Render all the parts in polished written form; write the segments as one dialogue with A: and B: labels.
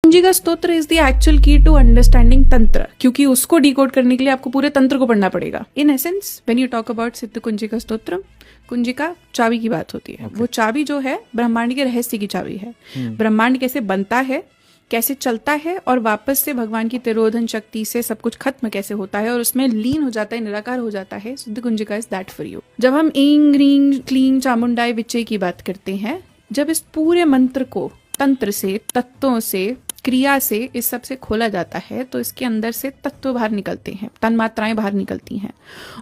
A: कुंजिका स्तोत्र is the actual की to understanding तंत्र, क्योंकि उसको डिकोड करने के लिए आपको पूरे तंत्र को पढ़ना पड़ेगा। In essence when you talk about सिद्ध कुंजिका स्तोत्र, कुंजिका चाबी की बात होती है। वो चाबी जो है ब्रह्मांड के रहस्य की चाबी है। ब्रह्मांड कैसे बनता है, कैसे चलता है और वापस से भगवान की तिरोधन शक्ति से सब कुछ खत्म कैसे होता है और उसमें लीन हो जाता है, निराकार हो जाता है। सिद्ध Kunjika is that for you. जब हम इंग रींग क्लीं चामुंडाई विच्चे की बात करते हैं, जब इस पूरे मंत्र को तंत्र से, तत्वों से, क्रिया से, इस सब से खोला जाता है तो इसके अंदर से तत्व बाहर निकलते हैं, तन मात्राएं बाहर निकलती हैं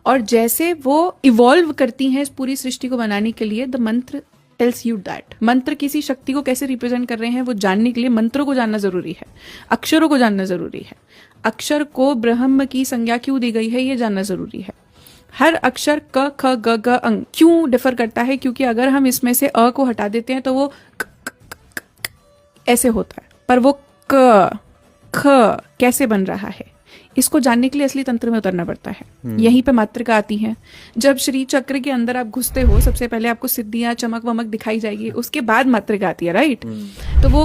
A: और जैसे वो इवॉल्व करती हैं इस पूरी सृष्टि को बनाने के लिए, द मंत्र टेल्स यू दैट। मंत्र किसी शक्ति को कैसे रिप्रेजेंट कर रहे हैं वो जानने के लिए मंत्रों को जानना जरूरी है, अक्षरों को जानना जरूरी है। अक्षर को ब्रह्म की संज्ञा क्यों दी गई है ये जानना जरूरी है। हर अक्षर क ख ग ग अंग क्यों डिफर करता है, क्योंकि अगर हम इसमें से अ को हटा देते हैं तो वो ऐसे होता है, पर वो क ख कैसे बन रहा है इसको जानने के लिए असली तंत्र में उतरना पड़ता है। यहीं पे मात्रिका आती है। जब श्री चक्र के अंदर आप घुसते हो, सबसे पहले आपको सिद्धियां चमक वमक दिखाई जाएगी, उसके बाद मात्रिका आती है, राइट। तो वो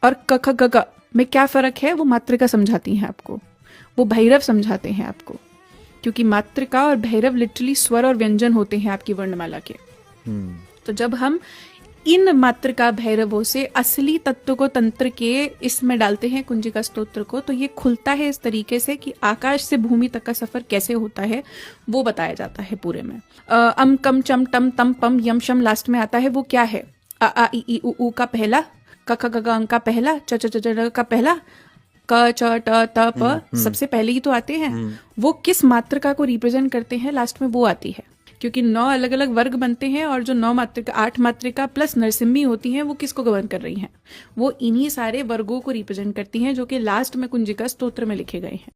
A: और क ख ग ग में क्या फर्क है वो मात्रिका समझाती है आपको, वो भैरव समझाते हैं आपको, क्योंकि मात्रिका और भैरव लिटरली स्वर और व्यंजन होते हैं आपकी वर्णमाला के। तो जब हम इन मात्रिका भैरवों से असली तत्व को तंत्र के इसमें डालते हैं कुंजिका स्तोत्र को, तो ये खुलता है इस तरीके से कि आकाश से भूमि तक का सफर कैसे होता है वो बताया जाता है पूरे में। अम कम चम टम तम पम यम शम लास्ट में आता है, वो क्या है? अ आ इ उ का पहला, क ख ग अंक का पहला, च च च ड का पहला, क च ट त प सबसे पहले ही तो आते हैं। वो किस मात्रिका को रिप्रेजेंट करते हैं लास्ट में वो आती है, क्योंकि 9 अलग अलग वर्ग बनते हैं और जो 9 मात्रिका 8 मात्रिका प्लस नरसिम्ही होती हैं वो किसको गवर्न कर रही हैं, वो इन्हीं सारे वर्गों को रिप्रेजेंट करती हैं जो कि लास्ट में कुंजिका स्तोत्र में लिखे गए हैं।